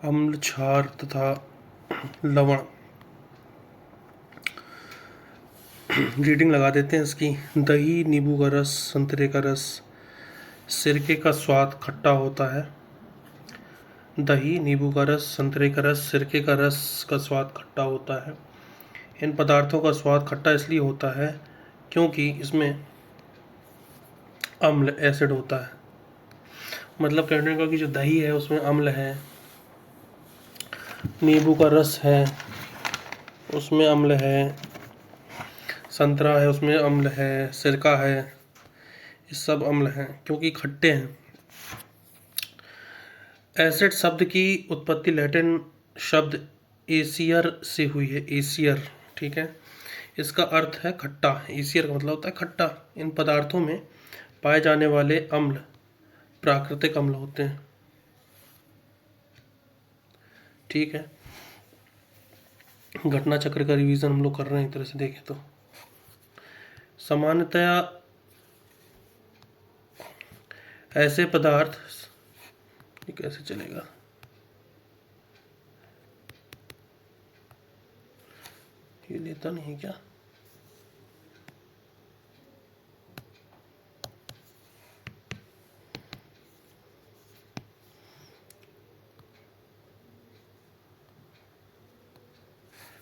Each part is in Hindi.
अम्ल, क्षार तथा लवण। रीडिंग लगा देते हैं इसकी। दही, नींबू का रस, संतरे का रस, सिरके का स्वाद खट्टा होता है। दही, नींबू का रस, संतरे का रस, सिरके का रस का स्वाद खट्टा होता है। इन पदार्थों का स्वाद खट्टा इसलिए होता है क्योंकि इसमें अम्ल, एसिड होता है। मतलब कहने का कि जो दही है उसमें अम्ल है, नींबू का रस है उसमें अम्ल है, संतरा है उसमें अम्ल है, सिरका है, ये सब अम्ल हैं क्योंकि खट्टे हैं। एसिड शब्द की उत्पत्ति लैटिन शब्द एसियर से हुई है। एसियर, ठीक है। इसका अर्थ है खट्टा। एसियर का मतलब होता है खट्टा। इन पदार्थों में पाए जाने वाले अम्ल प्राकृतिक अम्ल होते हैं, ठीक है। घटना चक्र का रिवीजन हम लोग कर रहे हैं एक तरह से देखें तो। सामान्यतया ऐसे पदार्थ, ये कैसे चलेगा, ये लेता नहीं क्या?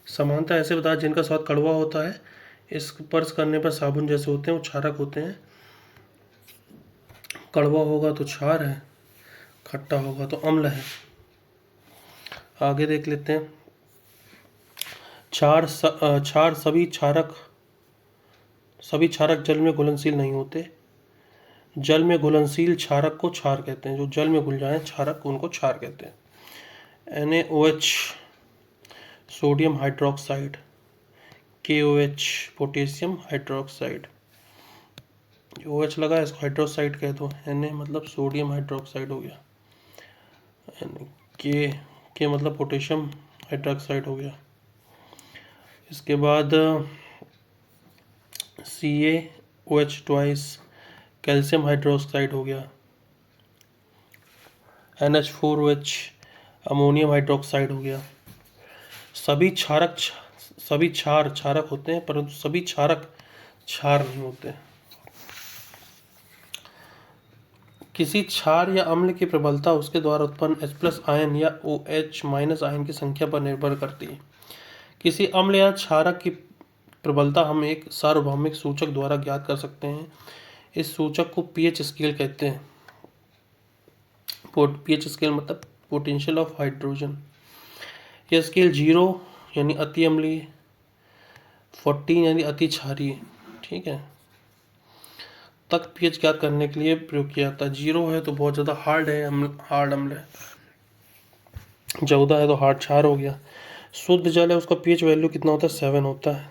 समानता ऐसे पदार्थ जिनका स्वाद कड़वा होता है, इस स्पर्श करने पर साबुन जैसे होते हैं, वो क्षारक होते हैं। कड़वा होगा तो क्षार है, खट्टा होगा तो अम्ल है। आगे देख लेते हैं। क्षार सभी क्षारक जल में घुलनशील नहीं होते। जल में घुलनशील क्षारक को क्षार कहते हैं। जो जल में घुल जाए क्षारक, उनको क्षार कहते हैं। NaOH sodium hydroxide, KOH potassium hydroxide. OH लगा है, इसको हाइड्रोक्साइड कह दो। Na मतलब सोडियम हाइड्रोक्साइड हो गया, के मतलब पोटेशियम हाइड्रोक्साइड हो गया। इसके बाद CaOH ट्वाइस कैल्शियम हाइड्रोक्साइड हो गया। NH4OH अमोनियम हाइड्रोक्साइड हो गया। सभी क्षार क्षारक होते हैं, परंतु सभी क्षारक क्षार नहीं होते। किसी क्षार या अम्ल की प्रबलता उसके द्वारा उत्पन्न H+ आयन या OH- आयन की संख्या पर निर्भर करती है। किसी अम्ल या क्षारक की प्रबलता हम एक सार्वभौमिक सूचक द्वारा ज्ञात कर सकते हैं। इस सूचक को pH स्केल कहते हैं। pH स्केल मतलब पोटेंशियल ऑफ हाइड्रोजन। यह स्केल 0 यानी अति अम्लीय, 14 यानी अति क्षारीय, ठीक है, तक pH ज्ञात करने के लिए प्रयोग किया जाता है। 0 है तो बहुत ज़्यादा हार्ड है, हार्ड अम्ल है। 14 है तो हार्ड क्षार हो गया। शुद्ध जल है, उसका pH वैल्यू कितना होता है? 7 होता है।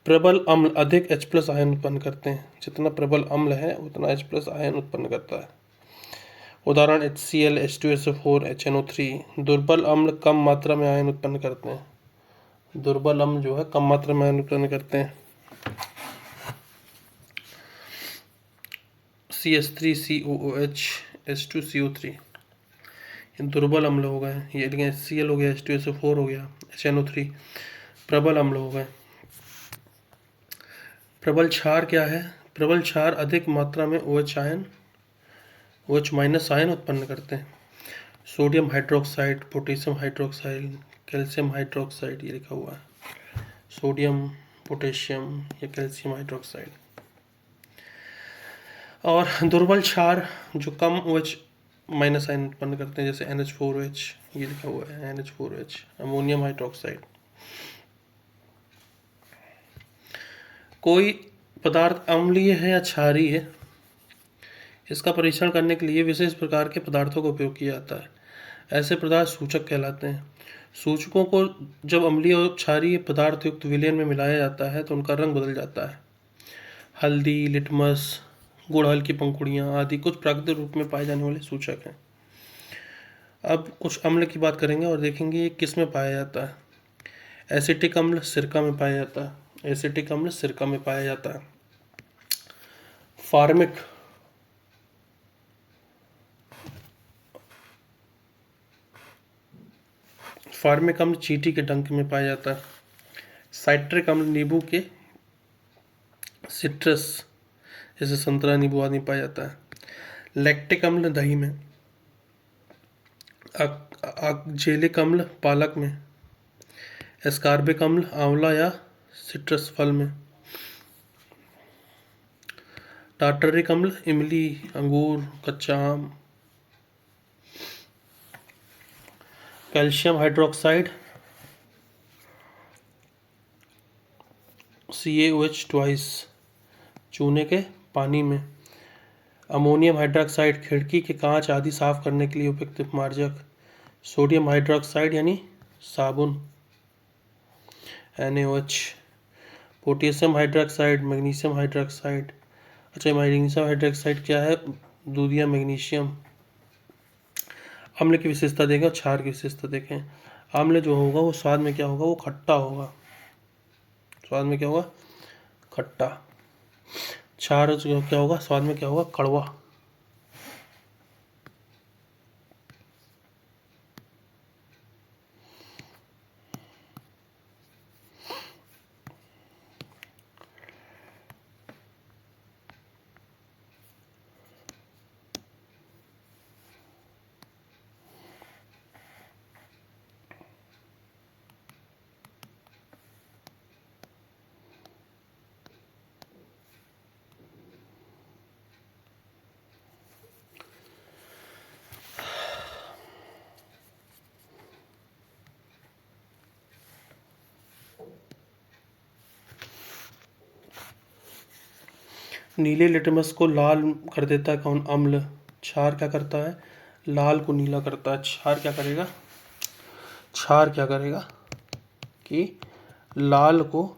प्रबल अम्ल अधिक H+ आयन उत्पन्न करते हैं। जितना प्रबल अम्ल है उतना H+ आयन उत्पन्न करता है। उदाहरण HCl, H2SO4, HNO3। दुर्बल अम्ल कम मात्रा में आयन उत्पन्न करते हैं। दुर्बल अम्ल जो है कम मात्रा में आयन उत्पन्न करते हैं। CH3COOH, H2CO3 ये दुर्बल अम्ल हो गए। ये लेकिन HCl हो गया, H2SO4 हो गया, HNO3 प्रबल अम्ल हो गए। प्रबल क्षार क्या है? प्रबल क्षार अधिक मात्रा में OH आयन, OH- आयन उत्पन्न करते हैं। Sodium hydroxide, potassium hydroxide, calcium hydroxide, ये लिखा हुआ है। सोडियम, पोटेशियम या कैल्शियम हाइड्रोक्साइड। और दुर्बल क्षार जो कम OH- आयन उत्पन्न करते हैं, जैसे NH4OH, ये लिखा हुआ है NH4OH, अमोनियम हाइड्रोक्साइड। कोई पदार्थ अम्लीय है या क्षारीय है, इसका परीक्षण करने के लिए विशेष प्रकार के पदार्थों का उपयोग किया जाता है। ऐसे पदार्थ सूचक कहलाते हैं। सूचकों को जब अम्लीय और क्षारीय पदार्थ युक्त विलयन में मिलाया जाता है तो उनका रंग बदल जाता है। हल्दी, लिटमस, गुड़हल की पंखुड़ियाँ आदि कुछ प्राकृतिक रूप में पाए जाने वाले सूचक हैं। अब कुछ अम्ल की बात करेंगे और देखेंगे ये किस में पाया जाता है। एसिटिक अम्ल सिरका में पाया जाता है। एसिटिक अम्ल सिरका में पाया जाता है। फार्मिक फार्मिक अम्ल चींटी के डंक में पाया जाता है। साइट्रिक अम्ल नींबू के सिट्रस जैसे संतरा, नींबू आदि में पाया जाता है। लैक्टिक अम्ल दही में। ऑक्जेलिक अम्ल पालक में। एस्कॉर्बिक अम्ल आंवला या सिट्रस फल में। टार्टरिक अम्ल इमली, अंगूर, कच्चा आम। कैल्शियम हाइड्रोक्साइड CaOH ट्वाइस चूने के पानी में। अमोनियम हाइड्रोक्साइड खिड़की के कांच आदि साफ करने के लिए उपयुक्त मार्जक। सोडियम हाइड्रोक्साइड यानी साबुन NaOH। Potassium hydroxide, magnesium hydroxide. अच्छा, मैग्नीशियम हाइड्रोक्साइड क्या है? दूधिया मैग्नीशियम। अम्ल की विशेषता देखें और क्षार की विशेषता देखें। अम्ल जो होगा वो स्वाद में क्या होगा? वो खट्टा होगा। स्वाद में क्या होगा? खट्टा। क्षार जो क्या होगा? स्वाद में क्या होगा? कड़वा। नीले लिटमस को लाल कर देता है कौन? अम्ल। क्षार क्या करता है? लाल को नीला करता है। क्षार क्या करेगा? क्षार क्या करेगा कि लाल को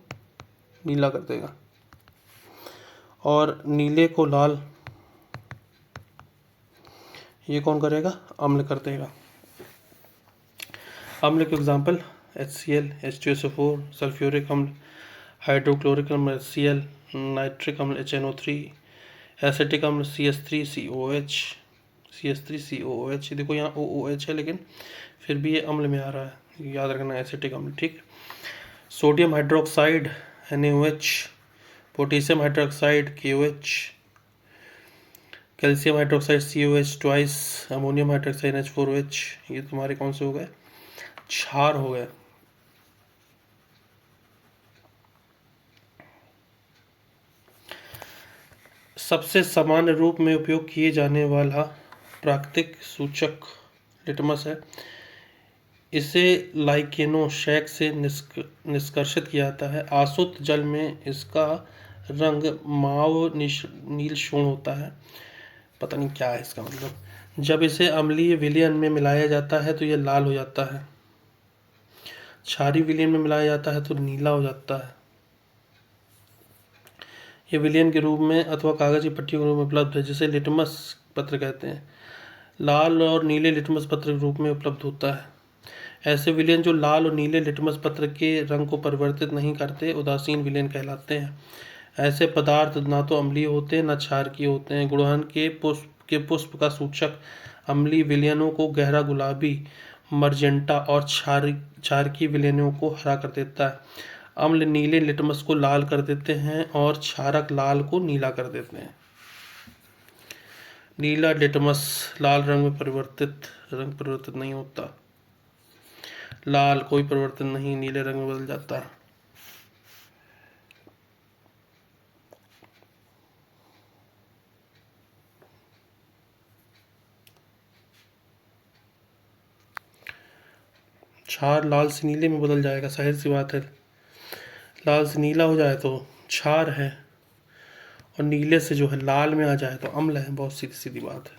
नीला कर देगा और नीले को लाल ये कौन करेगा? अम्ल कर देगा। अम्ल के एग्जाम्पल HCl, H2SO4, सल्फ्यूरिक अम्ल, हाइड्रोक्लोरिक अम्ल HCl, नाइट्रिक अम्ल HNO3, एसिटिक अम्ल CH3COOH। देखो यहाँ OOH है लेकिन फिर भी ये अम्ल में आ रहा है, याद रखना एसिटिक अम्ल, ठीक। Sodium hydroxide NaOH, potassium hydroxide KOH, calcium hydroxide COH twice, ammonium hydroxide H4OH। ये तुम्हारे कौन से हो गए? क्षार हो गए। सबसे सामान्य रूप में उपयोग किए जाने वाला प्राकृतिक सूचक लिटमस है। इसे लाइकेनोशैक से निष्कर्षित किया जाता है। आसुत जल में इसका रंग माव नील शूण होता है। पता नहीं क्या है इसका मतलब। जब इसे अम्लीय विलयन में मिलाया जाता है तो यह लाल हो जाता है। क्षारीय विलयन में मिलाया जाता है तो नीला हो जाता है। यह विलयन के रूप में अथवा कागज की पट्टियों के रूप में उपलब्ध है, जिसे लिटमस पत्र कहते हैं। लाल और नीले लिटमस पत्र के रूप में उपलब्ध होता है। ऐसे विलयन जो लाल और नीले लिटमस पत्र के रंग को परिवर्तित नहीं करते उदासीन विलयन कहलाते हैं। ऐसे पदार्थ ना तो अम्लीय होते हैं न क्षारकीय होते हैं। गुड़हन के पुष्प का सूचक अम्लीय विलयनों को गहरा गुलाबी मर्जेंटा और क्षारकीय विलयनों को हरा कर देता है। अम्ल नीले लिटमस को लाल कर देते हैं और क्षारक लाल को नीला कर देते हैं। नीला लिटमस लाल रंग में परिवर्तित नहीं होता। लाल कोई परिवर्तन नहीं, नीले रंग में बदल जाता है। क्षार लाल से नीले में बदल जाएगा, जाहिर सी बात है। लाल से नीला हो जाए तो क्षार है और नीले से जो है लाल में आ जाए तो अम्ल है। बहुत सीधी सीधी बात है।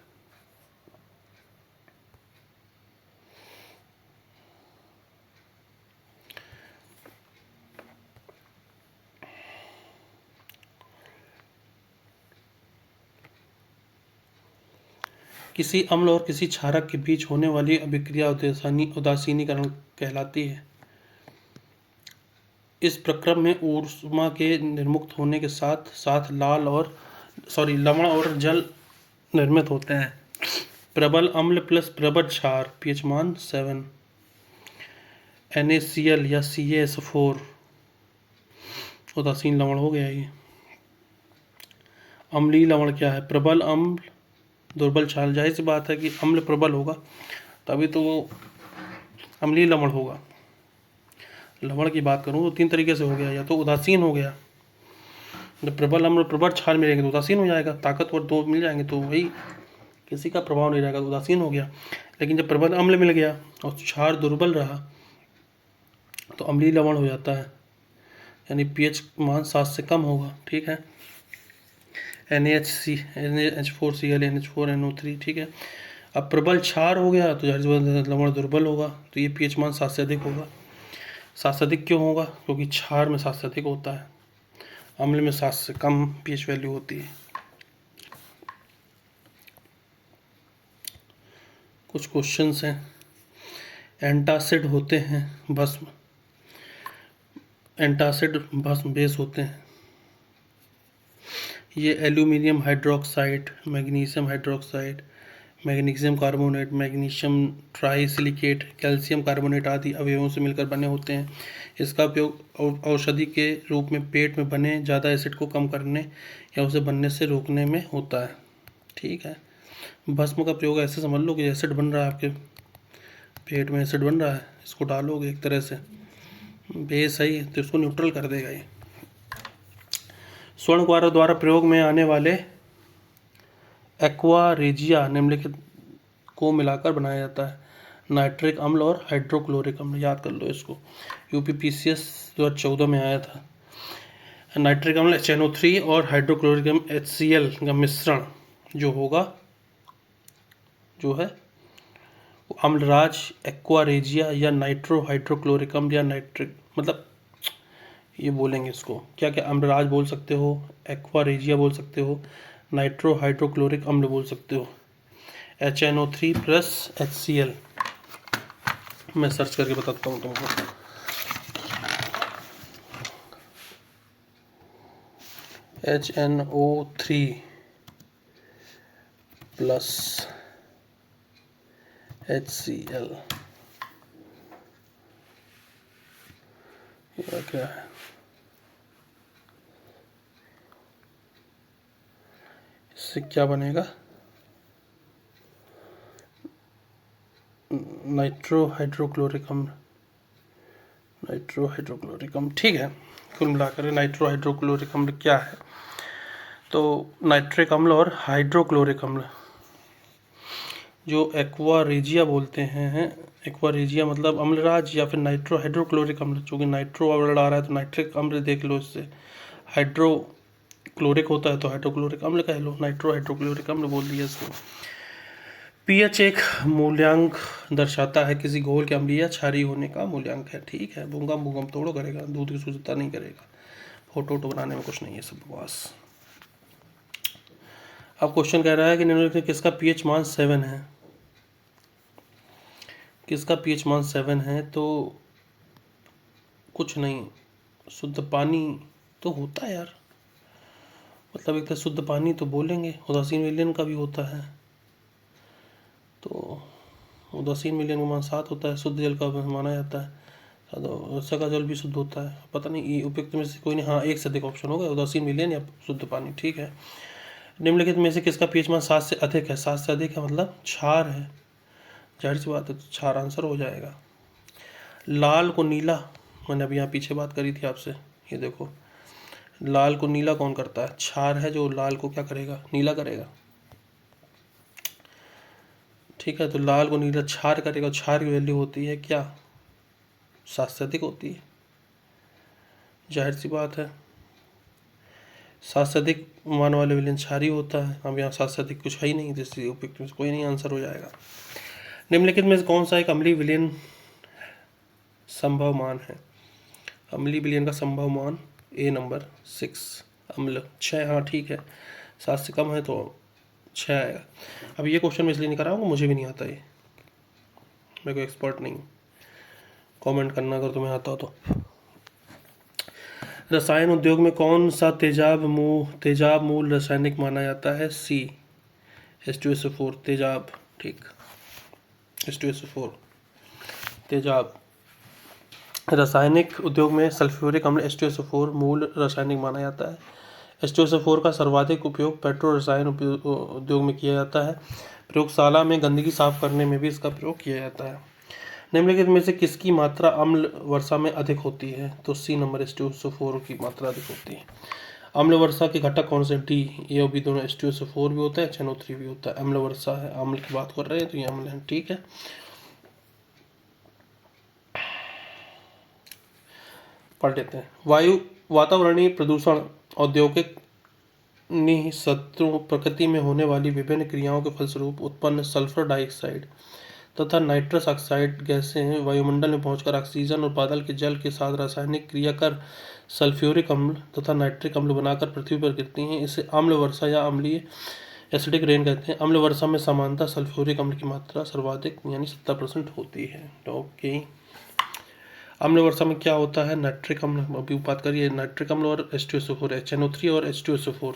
किसी अम्ल और किसी क्षारक के बीच होने वाली अभिक्रिया उदासीनीकरण कहलाती है। इस प्रक्रम में ऊष्मा के निर्मुक्त होने के साथ साथ लवण और जल निर्मित होते हैं। प्रबल अम्ल प्लस प्रबल क्षार, pH मान 7। NaCl या CaS4 उदासीन लवण हो गया ये। अम्लीय लवण क्या है? प्रबल अम्ल, दुर्बल क्षार। जाहिर सी बात है कि अम्ल प्रबल होगा तभी तो वो अम्लीय लवण होगा। लवण की बात करूँ तो 3 तरीके से हो गया, या तो उदासीन हो गया, जब प्रबल अम्ल प्रबल क्षार मिलेंगे तो उदासीन हो जाएगा, ताकतवर 2 मिल जाएंगे तो वही किसी का प्रभाव नहीं रहेगा तो उदासीन हो गया। लेकिन जब प्रबल अम्ल मिल गया और क्षार दुर्बल रहा तो अम्लीय लवण हो जाता है, यानी pH मान 7 से कम होगा। ठीक है, NaH4Cl NH4NO3। ठीक है, अब प्रबल क्षार हो गया तो लवण दुर्बल होगा, तो ये pH मान 7 से अधिक होगा। 7 से अधिक क्यों होगा? क्योंकि क्षार में 7 से अधिक होता है, अम्ल में 7 से कम pH वैल्यू होती है। कुछ क्वेश्चंस हैं। एंटासिड होते हैं भस्म, एंटासिड भस्म बेस होते हैं। ये aluminium hydroxide, magnesium hydroxide, magnesium carbonate, magnesium trisilicate, calcium carbonate आदि अवयवों से मिलकर बने होते हैं। इसका उपयोग औषधि के रूप में पेट में बने ज़्यादा एसिड को कम करने या उसे बनने से रोकने में होता है। ठीक है, भस्म का प्रयोग ऐसे समझ लो कि एसिड बन रहा है, आपके पेट में एसिड बन रहा है, इसको डालोगे एक तरह से बेस है ही, तो इसको न्यूट्रल कर देगा ये। स्वर्णकुमारों द्वारा प्रयोग में आने वाले एक्वा रेजिया निम्नलिखित को मिलाकर बनाया जाता है। नाइट्रिक अम्ल और हाइड्रोक्लोरिक अम्ल, याद कर लो इसको, UPPCS 2014 में आया था। नाइट्रिक अम्ल HNO3 और हाइड्रोक्लोरिक अम्ल HCl का मिश्रण जो होगा, जो है वो अम्लराज एक्वा रेजिया या नाइट्रो हाइड्रोक्लोरिक अम्ल या नाइट्रिक, मतलब ये बोलेंगे इसको क्या क्या, अम्लराज बोल सकते हो, एक्वा रेजिया बोल सकते हो, नाइट्रो हाइड्रोक्लोरिक अम्ल बोल सकते हो, HNO3 प्लस HCl। मैं सर्च करके बताता हूँ तुमको। HNO3 प्लस HCl ये क्या है? इससे क्या बनेगा? नाइट्रो हाइड्रोक्लोरिक अम्ल, नाइट्रो हाइड्रोक्लोरिक अम्ल। ठीक है, कुल मिलाकर नाइट्रो हाइड्रोक्लोरिक अम्ल क्या है? तो नाइट्रिक अम्ल और हाइड्रोक्लोरिक अम्ल जो एक्वा रेजिया बोलते हैं, एक्वा रेजिया मतलब अम्लराज या फिर नाइट्रो हाइड्रोक्लोरिक अम्ल, चूँकि नाइट्रो वर्ड आ रहा है तो नाइट्रिक अम्ल देख लो, इससे हाइड्रोक्लोरिक होता है तो हाइड्रोक्लोरिक अम्ल कह लो, नाइट्रो हाइड्रोक्लोरिक अम्ल बोल दिया इसको। पीएच एक मूल्यांक दर्शाता है किसी घोल के अम्लीय या क्षारीय होने का मूल्यांक है। ठीक है, भूंगम भूंगम तोड़ो करेगा, दूध की शुद्धता नहीं करेगा, फोटो वोटो बनाने में कुछ नहीं है, सब बकवास। अब क्वेश्चन कह रहा है कि निम्नलिखित किसका पीएच मान 7 है? किसका पीएच मान 7 है? तो कुछ नहीं, शुद्ध पानी तो होता है यार, मतलब एक तो शुद्ध पानी तो बोलेंगे, उदासीन विलयन का भी होता है, तो उदासीन विलयन का मान 7 होता है, शुद्ध जल का माना जाता है, वर्षा का जल भी शुद्ध होता है, पता नहीं ये उपयुक्त में से कोई नहीं, हाँ एक से अधिक ऑप्शन होगा, उदासीन विलयन या शुद्ध पानी। ठीक है, निम्नलिखित में से किसका पीएच मान 7 से अधिक है? 7 से अधिक है मतलब क्षार है, जाहिर सी बात है, तो क्षार आंसर हो जाएगा। लाल को नीला, मैंने अभी यहाँ पीछे बात करी थी आपसे, ये देखो लाल को नीला कौन करता है? क्षार है जो लाल को क्या करेगा? नीला करेगा। ठीक है, तो लाल को नीला क्षार करेगा, क्षार की वैल्यू होती है क्या? 7 से अधिक होती है, जाहिर सी बात है, 7 से अधिक मान वाले विलयन क्षारी होता है। अब यहाँ 7 से अधिक कुछ है ही नहीं, जिससे उपयुक्त में कोई नहीं, आंसर हो जाएगा। निम्नलिखित में कौन सा एक अम्लीय विलयन संभव मान है? अम्लीय विलयन का संभव मान ए नंबर 6 अम्ल 6, हाँ ठीक है, 7 से कम है तो 6 आएगा। अब ये क्वेश्चन मैं इसलिए नहीं कराऊंगा, मुझे भी नहीं आता ये, मैं कोई एक्सपर्ट नहीं, कमेंट करना अगर तुम्हें आता हो तो। रसायन उद्योग में कौन सा तेजाब मूल रासायनिक माना जाता है? सी H2SO4 तेजाब। ठीक, H2SO4 तेजाब। रासायनिक उद्योग में सल्फ्यूरिक अम्ल H2SO4 मूल रासायनिक माना जाता है। H2SO4 का सर्वाधिक उपयोग पेट्रो रसायन उद्योग में किया जाता है। प्रयोगशाला में गंदगी साफ करने में भी इसका प्रयोग किया जाता है। निम्नलिखित में से किसकी मात्रा अम्ल वर्षा में अधिक होती है? तो सी नंबर H2SO4 की मात्रा अधिक होती है। अम्ल वर्षा के घटक कौन से? डी, ए और बी दोनों। H2SO4 भी होता है, HNO3 भी होता है। अम्ल वर्षा है, अम्ल की बात कर रहे हैं तो ये अम्ल है, ठीक है। पढ़ लेते हैं। वातावरणीय प्रदूषण औद्योगिक निःसत्रों प्रकृति में होने वाली विभिन्न क्रियाओं के फलस्वरूप उत्पन्न सल्फर डाइऑक्साइड तथा नाइट्रस ऑक्साइड गैसें वायुमंडल में पहुंचकर ऑक्सीजन और बादल के जल के साथ रासायनिक क्रिया कर सल्फ्यूरिक अम्ल तथा नाइट्रिक अम्ल बनाकर पृथ्वी पर गिरती हैं। इसे अम्ल वर्षा या अम्लीय एसिडिक रेन कहते हैं। अम्ल वर्षा में सामान्यतः सल्फ्यूरिक अम्ल की मात्रा सर्वाधिक यानी 70% होती है। ओके, अम्ल वर्षा में क्या होता है? नाइट्रिक अम्ल, अभी बात करिए। नाइट्रिक अम्ल और H2SO4, HNO3 और H2SO4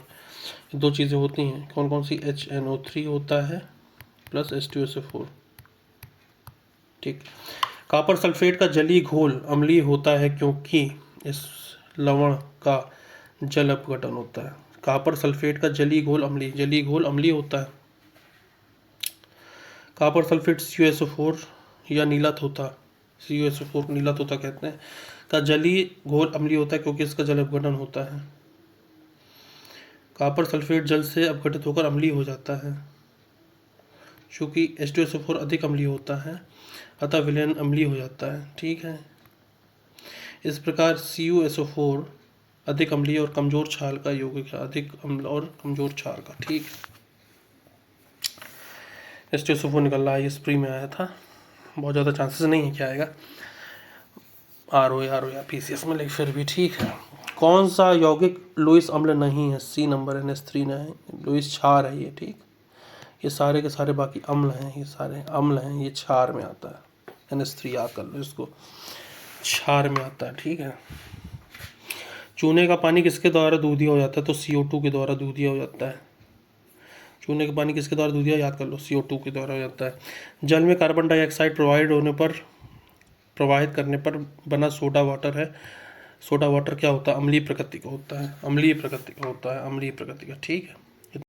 दो चीज़ें होती हैं। कौन कौन सी? HNO3 होता है प्लस H2SO4, ठीक। कॉपर सल्फेट का जलीय घोल अम्लीय होता है क्योंकि इस लवण का जल अपघटन होता है। कॉपर सल्फेट का जलीय घोल अम्लीय होता है। कॉपर सल्फेट CuSO4 या नीला तोता, CuSO4 नीला तोता कहते हैं, का जलीय घोल अम्लीय होता है क्योंकि इसका जल अपघटन होता है। कॉपर सल्फेट जल से अपघटित होकर अम्लीय हो जाता है। चूँकि H2SO4 अधिक अम्लीय होता है अतः विलयन अम्लीय हो जाता है, ठीक है। इस प्रकार CuSO4 अधिक अम्लीय और कमजोर क्षार का यौगिक है। अधिक अम्ल और कमजोर क्षार का, ठीक। H2SO4 निकल रहा है, ये स्प्री में आया था, बहुत ज़्यादा चांसेस नहीं है कि आएगा RO या PCS में, लेकिन फिर भी ठीक है। कौन सा यौगिक लुईस अम्ल नहीं है? सी नंबर NH3 है, लुईस क्षार है ये, ठीक। ये सारे के सारे बाकी अम्ल हैं, ये सारे अम्ल हैं, ये क्षार में आता है। NH3 याद कर लो इसको, क्षार में आता है, ठीक है। चूने का पानी किसके द्वारा दूधिया हो जाता है? तो CO2 के द्वारा दूधिया हो जाता है। चूने का पानी किसके द्वारा दूधिया, याद कर लो, CO2 के द्वारा हो जाता है। जल में कार्बन डाइऑक्साइड प्रवाहित करने पर बना सोडा वाटर है। सोडा वाटर क्या होता है? अम्लीय प्रकृति का होता है, ठीक है।